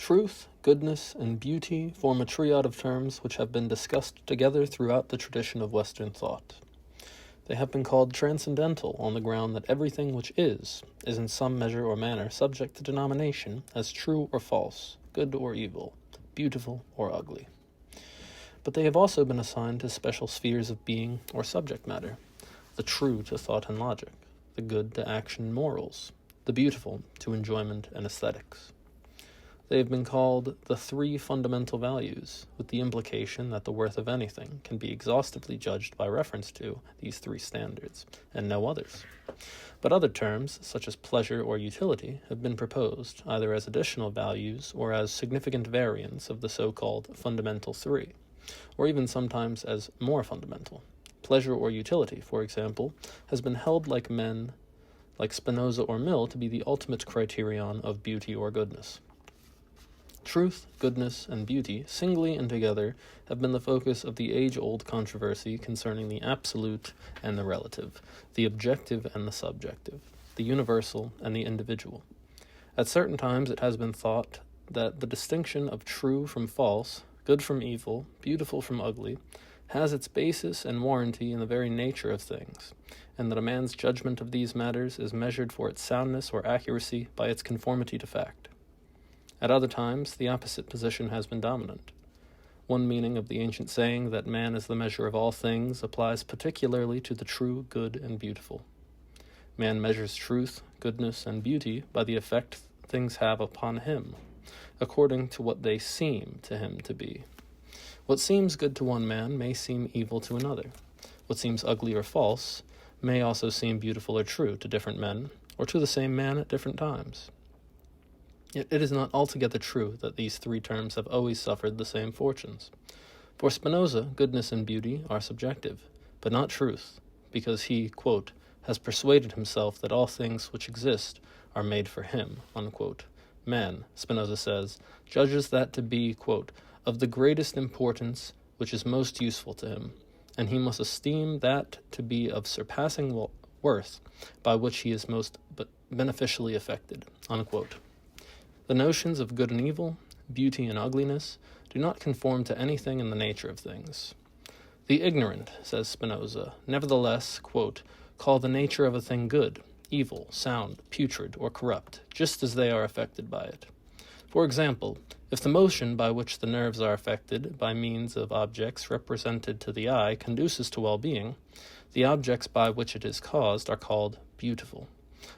Truth, goodness, and beauty form a triad of terms which have been discussed together throughout the tradition of Western thought. They have been called transcendental on the ground that everything which is in some measure or manner subject to denomination as true or false, good or evil, beautiful or ugly. But they have also been assigned to special spheres of being or subject matter, the true to thought and logic, the good to action and morals, the beautiful to enjoyment and aesthetics. They have been called the three fundamental values, with the implication that the worth of anything can be exhaustively judged by reference to these three standards, and no others. But other terms, such as pleasure or utility, have been proposed, either as additional values or as significant variants of the so-called fundamental three, or even sometimes as more fundamental. Pleasure or utility, for example, has been held like Spinoza or Mill to be the ultimate criterion of beauty or goodness. Truth, goodness, and beauty, singly and together, have been the focus of the age-old controversy concerning the absolute and the relative, the objective and the subjective, the universal and the individual. At certain times it has been thought that the distinction of true from false, good from evil, beautiful from ugly, has its basis and warranty in the very nature of things, and that a man's judgment of these matters is measured for its soundness or accuracy by its conformity to fact. At other times, the opposite position has been dominant. One meaning of the ancient saying that man is the measure of all things applies particularly to the true, good, and beautiful. Man measures truth, goodness, and beauty by the effect things have upon him, according to what they seem to him to be. What seems good to one man may seem evil to another. What seems ugly or false may also seem beautiful or true to different men, or to the same man at different times. Yet it is not altogether true that these three terms have always suffered the same fortunes. For Spinoza, goodness and beauty are subjective, but not truth, because he, quote, has persuaded himself that all things which exist are made for him, unquote. Man, Spinoza says, judges that to be, quote, of the greatest importance which is most useful to him, and he must esteem that to be of surpassing worth by which he is most beneficially affected, unquote. The notions of good and evil, beauty and ugliness, do not conform to anything in the nature of things. The ignorant, says Spinoza, nevertheless, quote, call the nature of a thing good, evil, sound, putrid, or corrupt, just as they are affected by it. For example, if the motion by which the nerves are affected by means of objects represented to the eye conduces to well-being, the objects by which it is caused are called beautiful,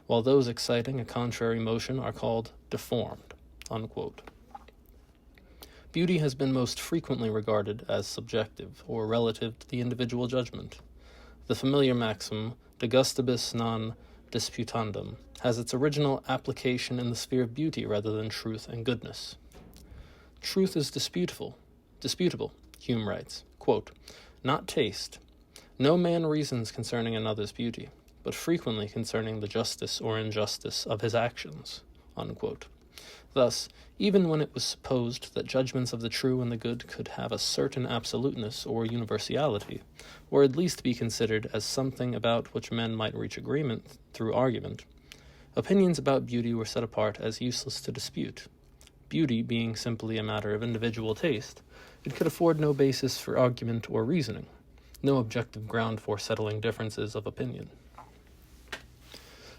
while those exciting a contrary motion are called deformed, unquote. Beauty has been most frequently regarded as subjective, or relative to the individual judgment. The familiar maxim, de gustibus non disputandum, has its original application in the sphere of beauty rather than truth and goodness. Truth is disputable, Hume writes, quote, not taste. No man reasons concerning another's beauty, but frequently concerning the justice or injustice of his actions, unquote. Thus, even when it was supposed that judgments of the true and the good could have a certain absoluteness or universality, or at least be considered as something about which men might reach agreement through argument, opinions about beauty were set apart as useless to dispute. Beauty being simply a matter of individual taste, it could afford no basis for argument or reasoning, no objective ground for settling differences of opinion.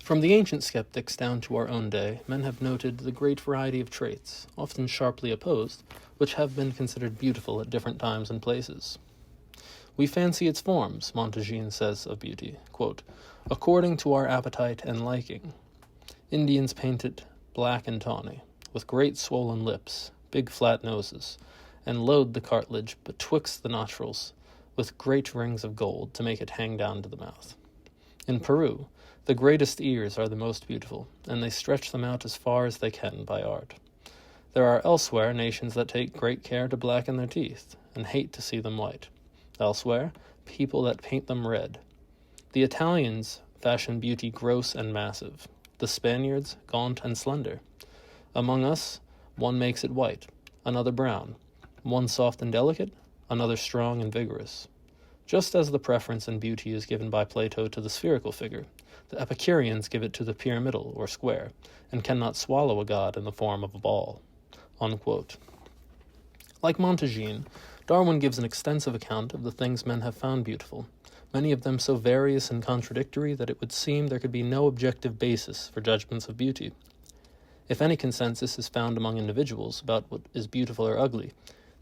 From the ancient skeptics down to our own day, men have noted the great variety of traits, often sharply opposed, which have been considered beautiful at different times and places. We fancy its forms, Montaigne says of beauty, quote, according to our appetite and liking. Indians paint it black and tawny, with great swollen lips, big flat noses, and load the cartilage betwixt the nostrils with great rings of gold to make it hang down to the mouth. In Peru, the greatest ears are the most beautiful, and they stretch them out as far as they can by art. There are elsewhere nations that take great care to blacken their teeth, and hate to see them white. Elsewhere, people that paint them red. The Italians fashion beauty gross and massive, the Spaniards gaunt and slender. Among us, one makes it white, another brown, one soft and delicate, another strong and vigorous. Just as the preference in beauty is given by Plato to the spherical figure, the Epicureans give it to the pyramidal or square, and cannot swallow a god in the form of a ball. unquote. Like Montaigne, Darwin gives an extensive account of the things men have found beautiful, many of them so various and contradictory that it would seem there could be no objective basis for judgments of beauty. If any consensus is found among individuals about what is beautiful or ugly,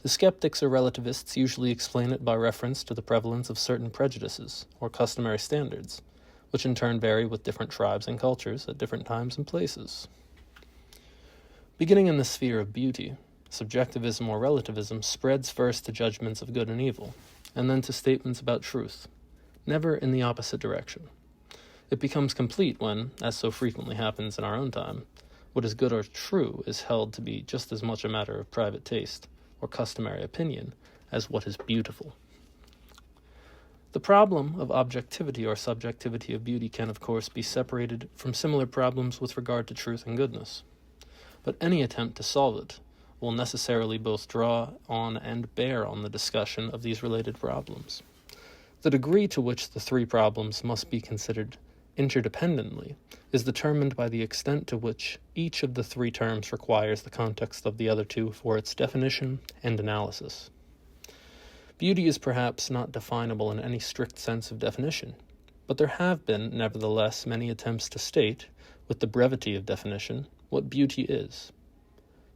the skeptics or relativists usually explain it by reference to the prevalence of certain prejudices or customary standards, which in turn vary with different tribes and cultures at different times and places. Beginning in the sphere of beauty, subjectivism or relativism spreads first to judgments of good and evil, and then to statements about truth, never in the opposite direction. It becomes complete when, as so frequently happens in our own time, what is good or true is held to be just as much a matter of private taste or customary opinion as what is beautiful. The problem of objectivity or subjectivity of beauty can, of course, be separated from similar problems with regard to truth and goodness. But any attempt to solve it will necessarily both draw on and bear on the discussion of these related problems. The degree to which the three problems must be considered interdependently is determined by the extent to which each of the three terms requires the context of the other two for its definition and analysis. Beauty is perhaps not definable in any strict sense of definition, but there have been, nevertheless, many attempts to state, with the brevity of definition, what beauty is.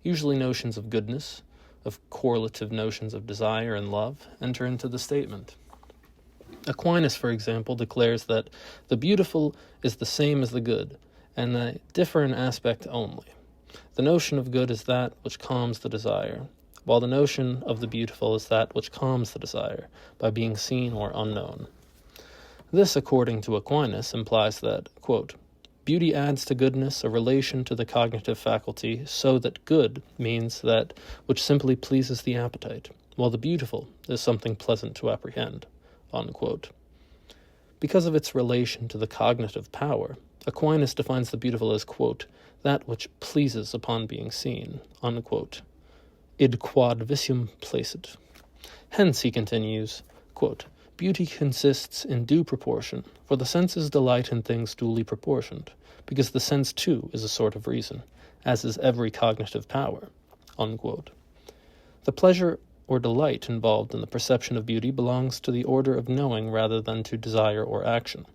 Usually notions of goodness, of correlative notions of desire and love, enter into the statement. Aquinas, for example, declares that the beautiful is the same as the good, and they differ in aspect only. The notion of good is that which calms the desire, while the notion of the beautiful is that which calms the desire, by being seen or unknown. This, according to Aquinas, implies that, quote, beauty adds to goodness a relation to the cognitive faculty, so that good means that which simply pleases the appetite, while the beautiful is something pleasant to apprehend, unquote. Because of its relation to the cognitive power, Aquinas defines the beautiful as, quote, that which pleases upon being seen, unquote. Id quod vicium placet. Hence, he continues, quote, beauty consists in due proportion, for the senses delight in things duly proportioned, because the sense too is a sort of reason, as is every cognitive power, unquote. The pleasure or delight involved in the perception of beauty belongs to the order of knowing rather than to desire or action.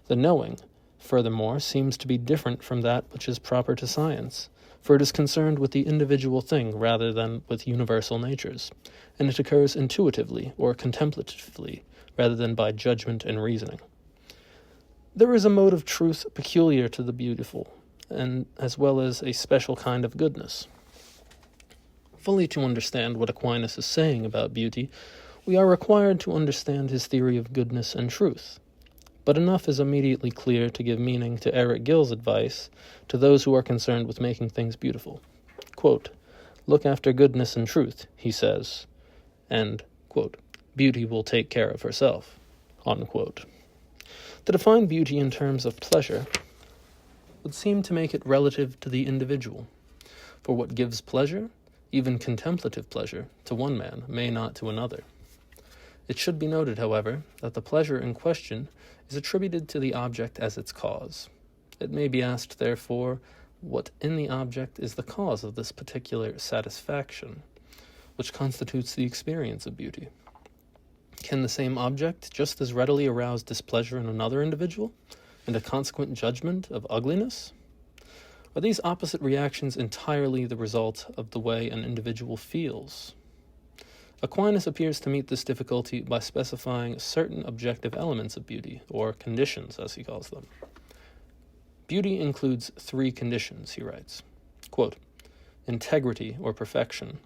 The knowing, furthermore, seems to be different from that which is proper to science, for it is concerned with the individual thing rather than with universal natures, and it occurs intuitively or contemplatively rather than by judgment and reasoning. There is a mode of truth peculiar to the beautiful, and as well as a special kind of goodness. Fully to understand what Aquinas is saying about beauty, we are required to understand his theory of goodness and truth. But enough is immediately clear to give meaning to Eric Gill's advice to those who are concerned with making things beautiful. Quote, look after goodness and truth, he says, and, quote, beauty will take care of herself, unquote. To define beauty in terms of pleasure would seem to make it relative to the individual, for what gives pleasure, even contemplative pleasure, to one man may not to another. It should be noted, however, that the pleasure in question is attributed to the object as its cause. It may be asked, therefore, what in the object is the cause of this particular satisfaction, which constitutes the experience of beauty? Can the same object just as readily arouse displeasure in another individual, and a consequent judgment of ugliness? Are these opposite reactions entirely the result of the way an individual feels? Aquinas appears to meet this difficulty by specifying certain objective elements of beauty, or conditions, as he calls them. Beauty includes three conditions, he writes. Quote, integrity or perfection,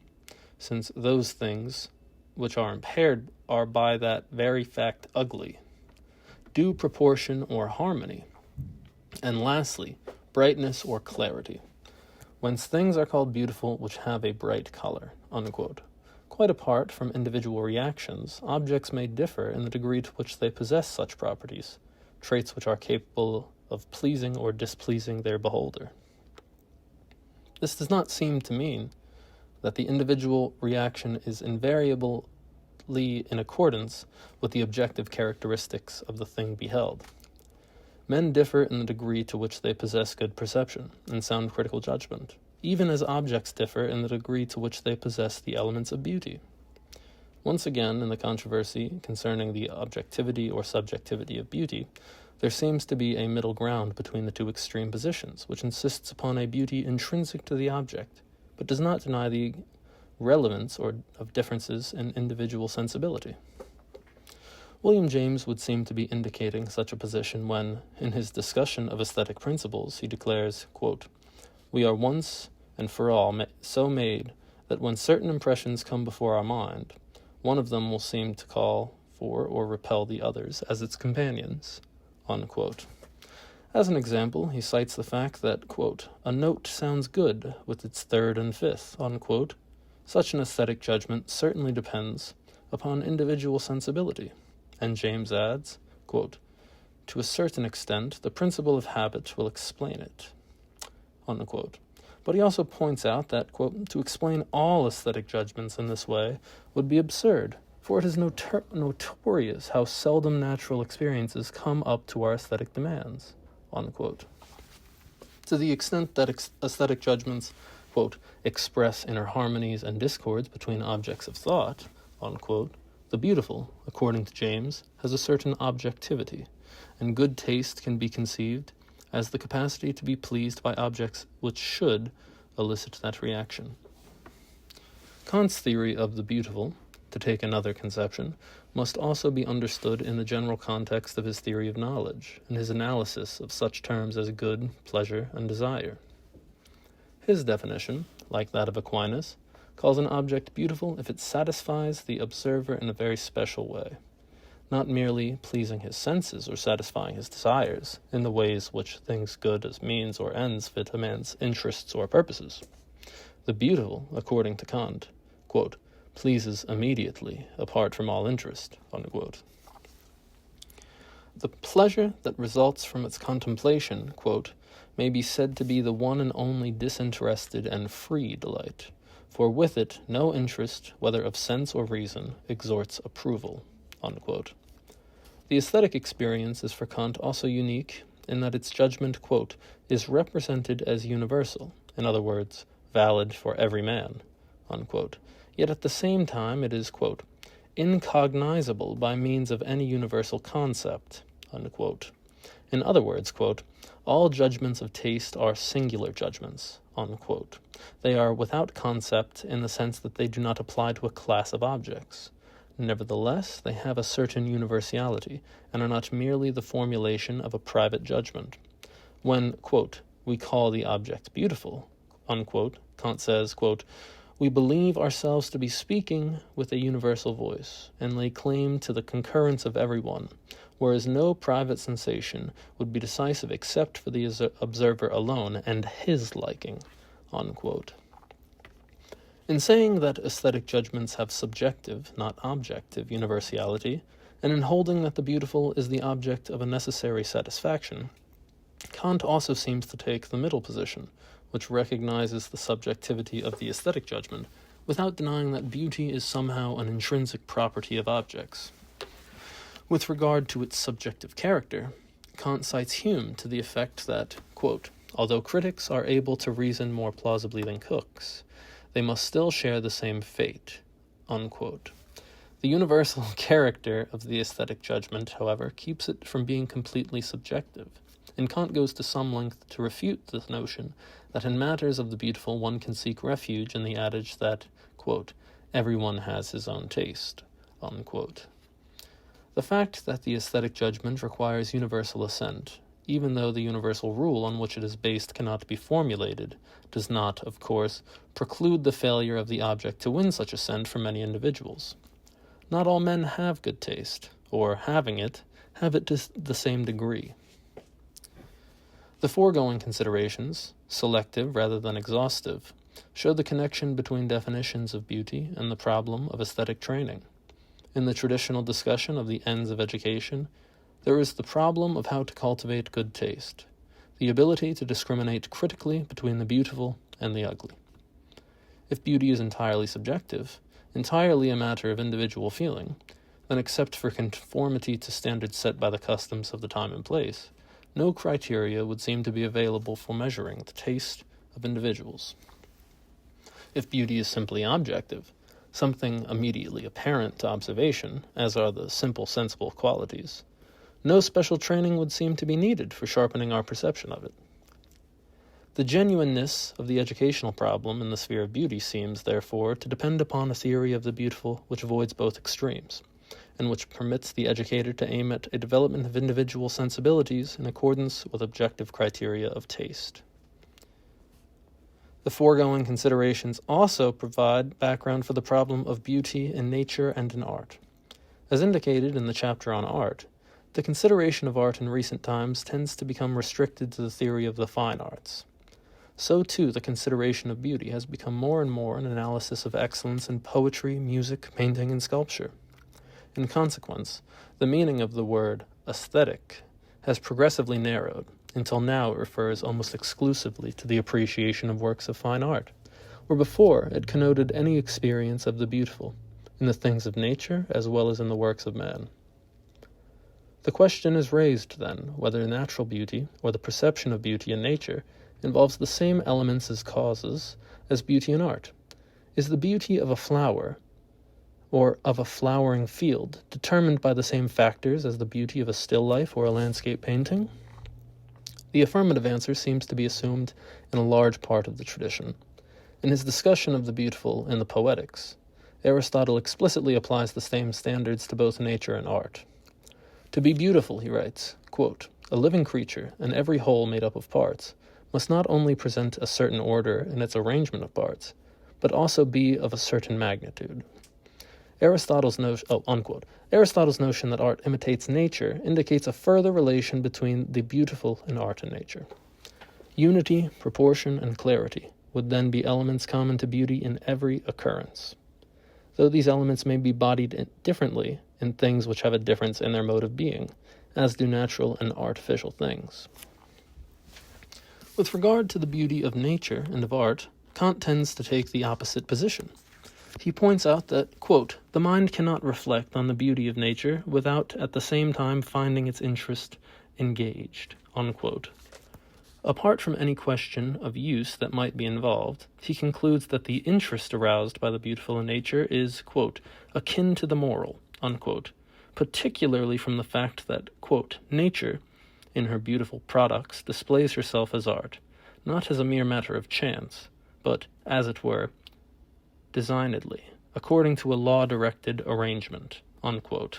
since those things which are impaired are by that very fact ugly. Due proportion or harmony. And lastly, brightness or clarity, whence things are called beautiful which have a bright color, unquote. Quite apart from individual reactions, objects may differ in the degree to which they possess such properties, traits which are capable of pleasing or displeasing their beholder. This does not seem to mean that the individual reaction is invariably in accordance with the objective characteristics of the thing beheld. Men differ in the degree to which they possess good perception and sound critical judgment, even as objects differ in the degree to which they possess the elements of beauty. Once again, in the controversy concerning the objectivity or subjectivity of beauty, there seems to be a middle ground between the two extreme positions, which insists upon a beauty intrinsic to the object, but does not deny the relevance of differences in individual sensibility. William James would seem to be indicating such a position when, in his discussion of aesthetic principles, he declares, quote, "We are once and for all so made that when certain impressions come before our mind, one of them will seem to call for or repel the others as its companions," unquote. As an example, he cites the fact that, quote, "A note sounds good with its third and fifth," unquote. Such an aesthetic judgment certainly depends upon individual sensibility. And James adds, quote, "To a certain extent, the principle of habit will explain it," unquote. But he also points out that, quote, "To explain all aesthetic judgments in this way would be absurd, for it is notorious how seldom natural experiences come up to our aesthetic demands," unquote. To the extent that aesthetic judgments, quote, "express inner harmonies and discords between objects of thought," unquote, the beautiful, according to James, has a certain objectivity, and good taste can be conceived as the capacity to be pleased by objects which should elicit that reaction. Kant's theory of the beautiful, to take another conception, must also be understood in the general context of his theory of knowledge and his analysis of such terms as good, pleasure, and desire. His definition, like that of Aquinas, calls an object beautiful if it satisfies the observer in a very special way, not merely pleasing his senses or satisfying his desires in the ways which things good as means or ends fit a man's interests or purposes. The beautiful, according to Kant, quote, "pleases immediately, apart from all interest," unquote. The pleasure that results from its contemplation, quote, "may be said to be the one and only disinterested and free delight, for with it no interest, whether of sense or reason, extorts approval," unquote. The aesthetic experience is for Kant also unique in that its judgment, quote, "is represented as universal," in other words, valid for every man, unquote. Yet at the same time it is, quote, "incognizable by means of any universal concept," unquote. In other words, quote, "all judgments of taste are singular judgments," unquote. They are without concept in the sense that they do not apply to a class of objects. Nevertheless, they have a certain universality and are not merely the formulation of a private judgment. When, quote, "we call the object beautiful," unquote, Kant says, quote, "we believe ourselves to be speaking with a universal voice and lay claim to the concurrence of everyone, whereas no private sensation would be decisive except for the observer alone and his liking," unquote. In saying that aesthetic judgments have subjective, not objective, universality, and in holding that the beautiful is the object of a necessary satisfaction, Kant also seems to take the middle position, which recognizes the subjectivity of the aesthetic judgment, without denying that beauty is somehow an intrinsic property of objects. With regard to its subjective character, Kant cites Hume to the effect that, quote, "although critics are able to reason more plausibly than cooks, they must still share the same fate," unquote. The universal character of the aesthetic judgment, however, keeps it from being completely subjective, and Kant goes to some length to refute this notion that in matters of the beautiful one can seek refuge in the adage that, quote, "everyone has his own taste," unquote. The fact that the aesthetic judgment requires universal assent, even though the universal rule on which it is based cannot be formulated, does not, of course, preclude the failure of the object to win such assent for many individuals. Not all men have good taste, or, having it, have it to the same degree. The foregoing considerations, selective rather than exhaustive, show the connection between definitions of beauty and the problem of aesthetic training. In the traditional discussion of the ends of education, there is the problem of how to cultivate good taste, the ability to discriminate critically between the beautiful and the ugly. If beauty is entirely subjective, entirely a matter of individual feeling, then except for conformity to standards set by the customs of the time and place, no criteria would seem to be available for measuring the taste of individuals. If beauty is simply objective, something immediately apparent to observation, as are the simple sensible qualities, no special training would seem to be needed for sharpening our perception of it. The genuineness of the educational problem in the sphere of beauty seems, therefore, to depend upon a theory of the beautiful which avoids both extremes, and which permits the educator to aim at a development of individual sensibilities in accordance with objective criteria of taste. The foregoing considerations also provide background for the problem of beauty in nature and in art. As indicated in the chapter on art, the consideration of art in recent times tends to become restricted to the theory of the fine arts. So too the consideration of beauty has become more and more an analysis of excellence in poetry, music, painting, and sculpture. In consequence, the meaning of the word aesthetic has progressively narrowed, until now it refers almost exclusively to the appreciation of works of fine art, where before it connoted any experience of the beautiful, in the things of nature as well as in the works of man. The question is raised, then, whether natural beauty, or the perception of beauty in nature, involves the same elements as causes as beauty in art. Is the beauty of a flower, or of a flowering field, determined by the same factors as the beauty of a still life or a landscape painting? The affirmative answer seems to be assumed in a large part of the tradition. In his discussion of the beautiful in the Poetics, Aristotle explicitly applies the same standards to both nature and art. To be beautiful, he writes, quote, "A living creature, and every whole made up of parts, must not only present a certain order in its arrangement of parts, but also be of a certain magnitude." Aristotle's notion that art imitates nature indicates a further relation between the beautiful in art and nature. Unity, proportion, and clarity would then be elements common to beauty in every occurrence, though these elements may be bodied differently in things which have a difference in their mode of being, as do natural and artificial things. With regard to the beauty of nature and of art, Kant tends to take the opposite position. He points out that, quote, "the mind cannot reflect on the beauty of nature without at the same time finding its interest engaged," unquote. Apart from any question of use that might be involved, he concludes that the interest aroused by the beautiful in nature is, quote, "akin to the moral," unquote, particularly from the fact that, quote, "nature, in her beautiful products, displays herself as art, not as a mere matter of chance, but, as it were, designedly, according to a law-directed arrangement," unquote.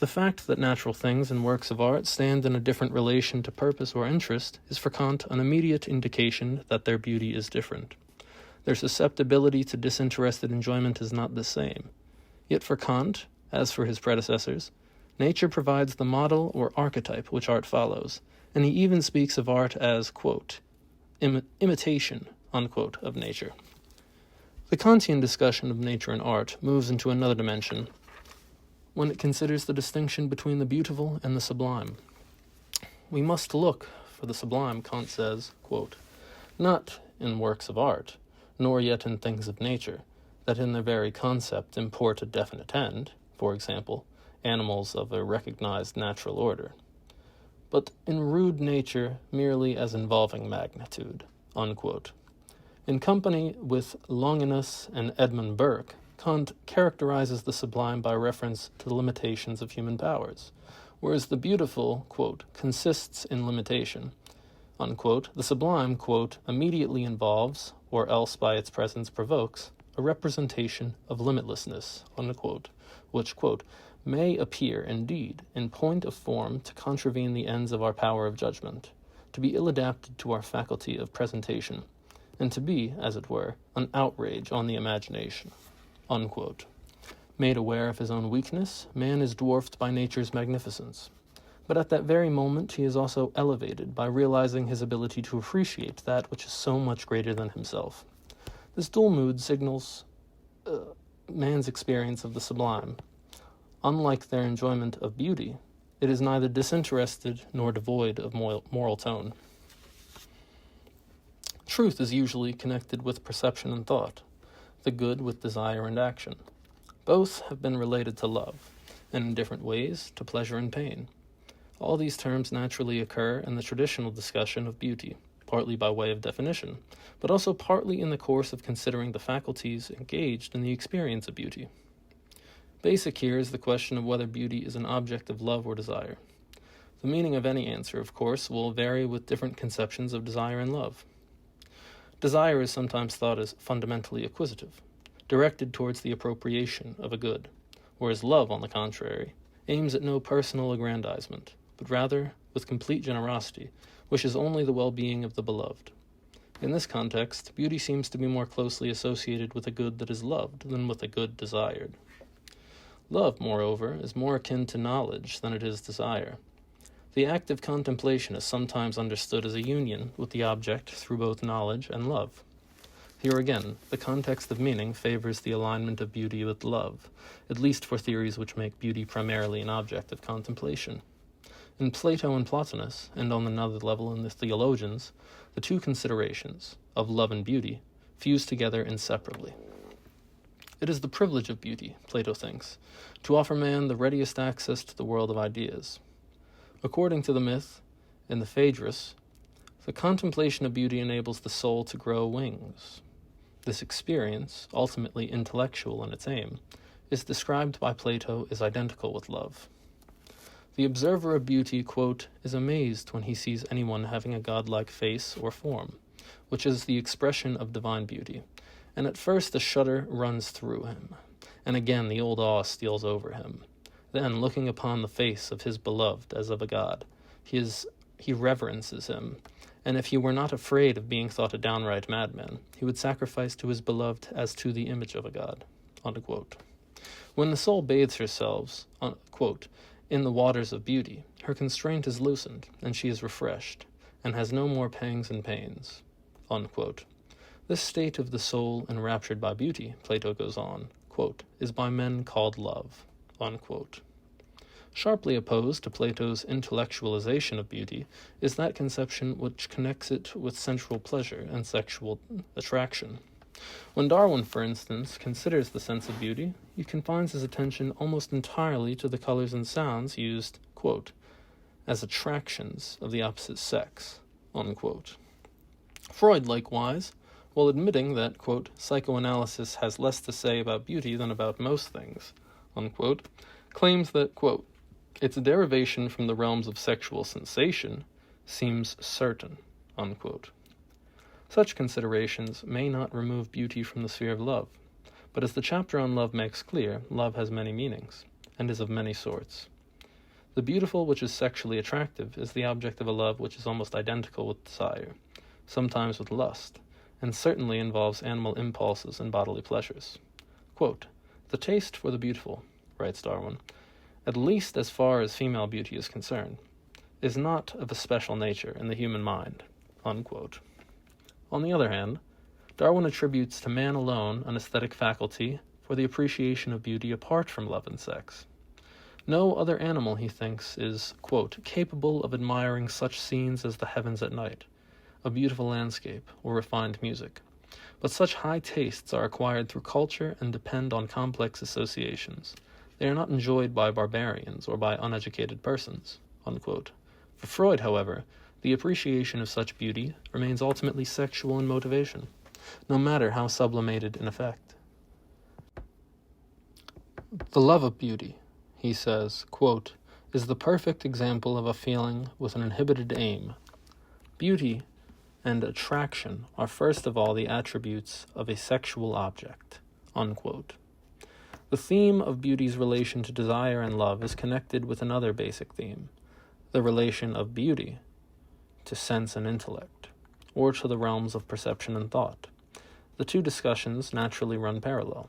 The fact that natural things and works of art stand in a different relation to purpose or interest is for Kant an immediate indication that their beauty is different. Their susceptibility to disinterested enjoyment is not the same. Yet for Kant, as for his predecessors, nature provides the model or archetype which art follows, and he even speaks of art as, quote, imitation, unquote, of nature. The Kantian discussion of nature and art moves into another dimension when it considers the distinction between the beautiful and the sublime. We must look for the sublime, Kant says, quote, "not in works of art, nor yet in things of nature, that in their very concept import a definite end, for example, animals of a recognized natural order, but in rude nature merely as involving magnitude," unquote. In company with Longinus and Edmund Burke, Kant characterizes the sublime by reference to the limitations of human powers, whereas the beautiful, quote, "consists in limitation," unquote, the sublime, quote, "immediately involves, or else by its presence provokes, a representation of limitlessness," unquote, which, quote, "may appear, indeed, in point of form to contravene the ends of our power of judgment, to be ill-adapted to our faculty of presentation, and to be, as it were, an outrage on the imagination," unquote. Made aware of his own weakness, man is dwarfed by nature's magnificence. But at that very moment he is also elevated by realizing his ability to appreciate that which is so much greater than himself. This dual mood signals man's experience of the sublime. Unlike their enjoyment of beauty, it is neither disinterested nor devoid of moral tone. Truth is usually connected with perception and thought, the good with desire and action. Both have been related to love, and in different ways to pleasure and pain. All these terms naturally occur in the traditional discussion of beauty. partly by way of definition, but also partly in the course of considering the faculties engaged in the experience of beauty. Basic here is the question of whether beauty is an object of love or desire. The meaning of any answer, of course, will vary with different conceptions of desire and love. Desire is sometimes thought as fundamentally acquisitive, directed towards the appropriation of a good, whereas love, on the contrary, aims at no personal aggrandizement, but rather, with complete generosity, wishes only the well-being of the beloved. In this context, beauty seems to be more closely associated with a good that is loved than with a good desired. Love, moreover, is more akin to knowledge than it is desire. The act of contemplation is sometimes understood as a union with the object through both knowledge and love. Here again, the context of meaning favors the alignment of beauty with love, at least for theories which make beauty primarily an object of contemplation. In Plato and Plotinus, and on another level in the theologians, the two considerations, of love and beauty, fuse together inseparably. It is the privilege of beauty, Plato thinks, to offer man the readiest access to the world of ideas. According to the myth, in the Phaedrus, the contemplation of beauty enables the soul to grow wings. This experience, ultimately intellectual in its aim, is described by Plato as identical with love. The observer of beauty, quote, is amazed when he sees anyone having a godlike face or form, which is the expression of divine beauty, and at first a shudder runs through him, and again the old awe steals over him. Then, looking upon the face of his beloved as of a god, he reverences him, and if he were not afraid of being thought a downright madman, he would sacrifice to his beloved as to the image of a god, unquote. When the soul bathes herself, unquote, in the waters of beauty, her constraint is loosened, and she is refreshed, and has no more pangs and pains, unquote. This state of the soul enraptured by beauty, Plato goes on, quote, is by men called love, unquote. Sharply opposed to Plato's intellectualization of beauty is that conception which connects it with sensual pleasure and sexual attraction. When Darwin, for instance, considers the sense of beauty, he confines his attention almost entirely to the colors and sounds used, quote, as attractions of the opposite sex, unquote. Freud, likewise, while admitting that, quote, psychoanalysis has less to say about beauty than about most things, unquote, claims that, quote, its derivation from the realms of sexual sensation seems certain, unquote. Such considerations may not remove beauty from the sphere of love, but as the chapter on love makes clear, love has many meanings, and is of many sorts. The beautiful which is sexually attractive is the object of a love which is almost identical with desire, sometimes with lust, and certainly involves animal impulses and bodily pleasures. Quote, the taste for the beautiful, writes Darwin, at least as far as female beauty is concerned, is not of a special nature in the human mind, unquote. On the other hand, Darwin attributes to man alone an aesthetic faculty for the appreciation of beauty apart from love and sex. No other animal, he thinks, is, quote, capable of admiring such scenes as the heavens at night, a beautiful landscape, or refined music. But such high tastes are acquired through culture and depend on complex associations. They are not enjoyed by barbarians or by uneducated persons, unquote. For Freud, however, the appreciation of such beauty remains ultimately sexual in motivation, no matter how sublimated in effect. The love of beauty, he says, quote, is the perfect example of a feeling with an inhibited aim. Beauty and attraction are first of all the attributes of a sexual object, unquote. The theme of beauty's relation to desire and love is connected with another basic theme, the relation of beauty to sense and intellect, or to the realms of perception and thought. The two discussions naturally run parallel.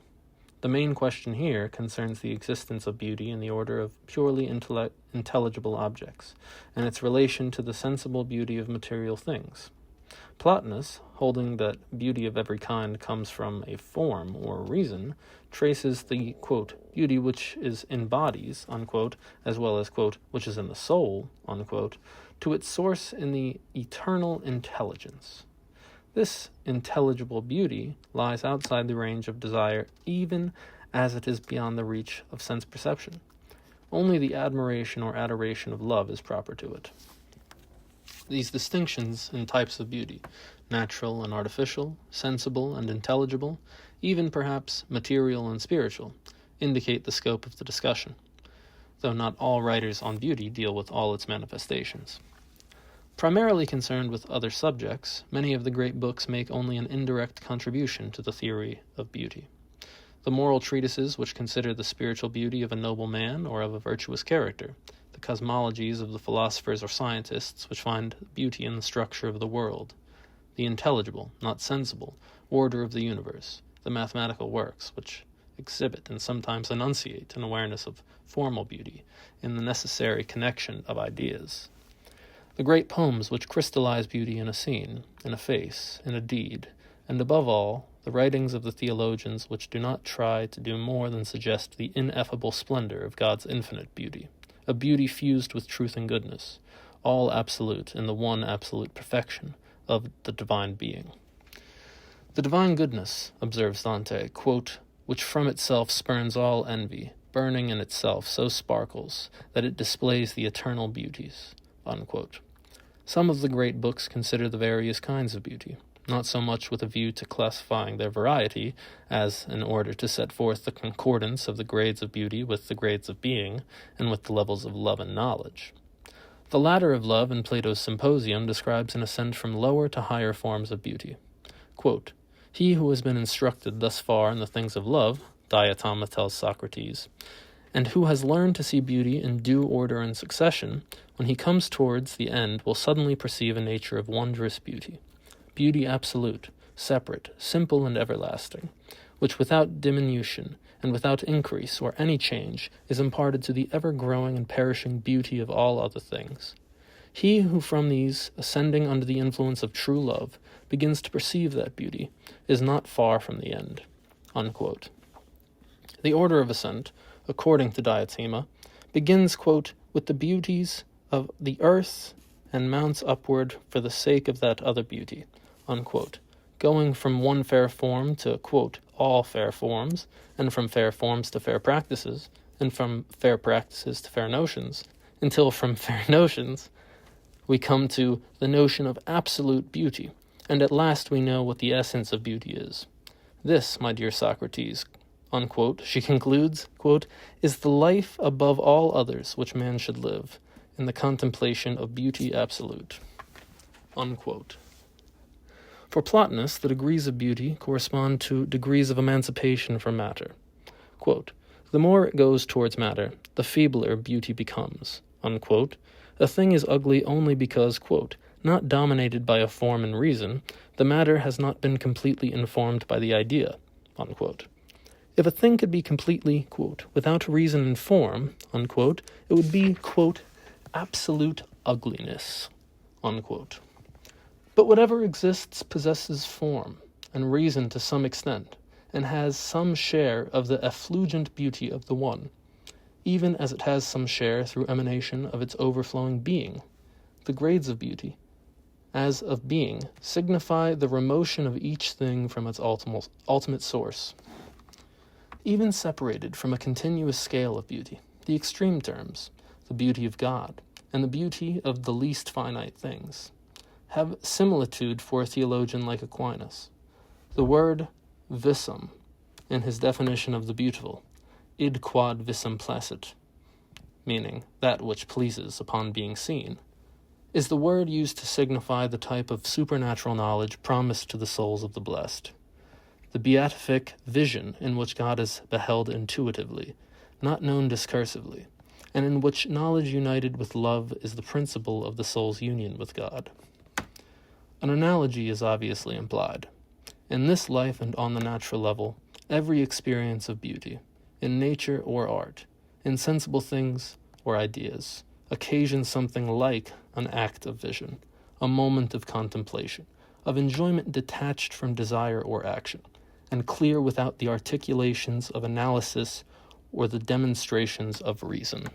The main question here concerns the existence of beauty in the order of purely intelligible objects, and its relation to the sensible beauty of material things. Plotinus, holding that beauty of every kind comes from a form or reason, traces the, quote, beauty which is in bodies, unquote, as well as, quote, which is in the soul, unquote, to its source in the eternal intelligence. This intelligible beauty lies outside the range of desire even as it is beyond the reach of sense perception. Only the admiration or adoration of love is proper to it. These distinctions in types of beauty, natural and artificial, sensible and intelligible, even perhaps material and spiritual, indicate the scope of the discussion, though not all writers on beauty deal with all its manifestations. Primarily concerned with other subjects, many of the great books make only an indirect contribution to the theory of beauty. The moral treatises which consider the spiritual beauty of a noble man or of a virtuous character, the cosmologies of the philosophers or scientists which find beauty in the structure of the world, the intelligible, not sensible, order of the universe, the mathematical works which exhibit and sometimes enunciate an awareness of formal beauty in the necessary connection of ideas. The great poems which crystallize beauty in a scene, in a face, in a deed, and above all, the writings of the theologians which do not try to do more than suggest the ineffable splendor of God's infinite beauty, a beauty fused with truth and goodness, all absolute in the one absolute perfection of the divine being. The divine goodness, observes Dante, quote, which from itself spurns all envy, burning in itself so sparkles that it displays the eternal beauties, unquote. Some of the great books consider the various kinds of beauty, not so much with a view to classifying their variety, as in order to set forth the concordance of the grades of beauty with the grades of being, and with the levels of love and knowledge. The ladder of love in Plato's Symposium describes an ascent from lower to higher forms of beauty. Quote, he who has been instructed thus far in the things of love, Diotima tells Socrates, and who has learned to see beauty in due order and succession, when he comes towards the end will suddenly perceive a nature of wondrous beauty, beauty absolute, separate, simple, and everlasting, which without diminution and without increase or any change is imparted to the ever-growing and perishing beauty of all other things. He who from these, ascending under the influence of true love, begins to perceive that beauty, is not far from the end. Unquote. The order of ascent, according to Diotima, begins, quote, with the beauties of the earth and mounts upward for the sake of that other beauty, unquote, going from one fair form to, quote, all fair forms, and from fair forms to fair practices, and from fair practices to fair notions, until from fair notions we come to the notion of absolute beauty, and at last we know what the essence of beauty is. This, my dear Socrates, unquote, she concludes, quote, is the life above all others which man should live, in the contemplation of beauty absolute, unquote. For Plotinus, the degrees of beauty correspond to degrees of emancipation from matter. Quote, the more it goes towards matter, the feebler beauty becomes, unquote. A thing is ugly only because, quote, not dominated by a form and reason, the matter has not been completely informed by the idea, unquote. If a thing could be completely, quote, without reason and form, unquote, it would be, quote, absolute ugliness, unquote. But whatever exists possesses form and reason to some extent, and has some share of the effulgent beauty of the one, even as it has some share through emanation of its overflowing being. The grades of beauty, as of being, signify the remotion of each thing from its ultimate source. Even separated from a continuous scale of beauty, the extreme terms, the beauty of God, and the beauty of the least finite things, have similitude for a theologian like Aquinas. The word visum, in his definition of the beautiful, id quod visum placet, meaning that which pleases upon being seen, is the word used to signify the type of supernatural knowledge promised to the souls of the blessed. The beatific vision in which God is beheld intuitively, not known discursively, and in which knowledge united with love is the principle of the soul's union with God. An analogy is obviously implied. In this life and on the natural level, every experience of beauty, in nature or art, in sensible things or ideas, occasions something like an act of vision, a moment of contemplation, of enjoyment detached from desire or action, and clear without the articulations of analysis or the demonstrations of reason.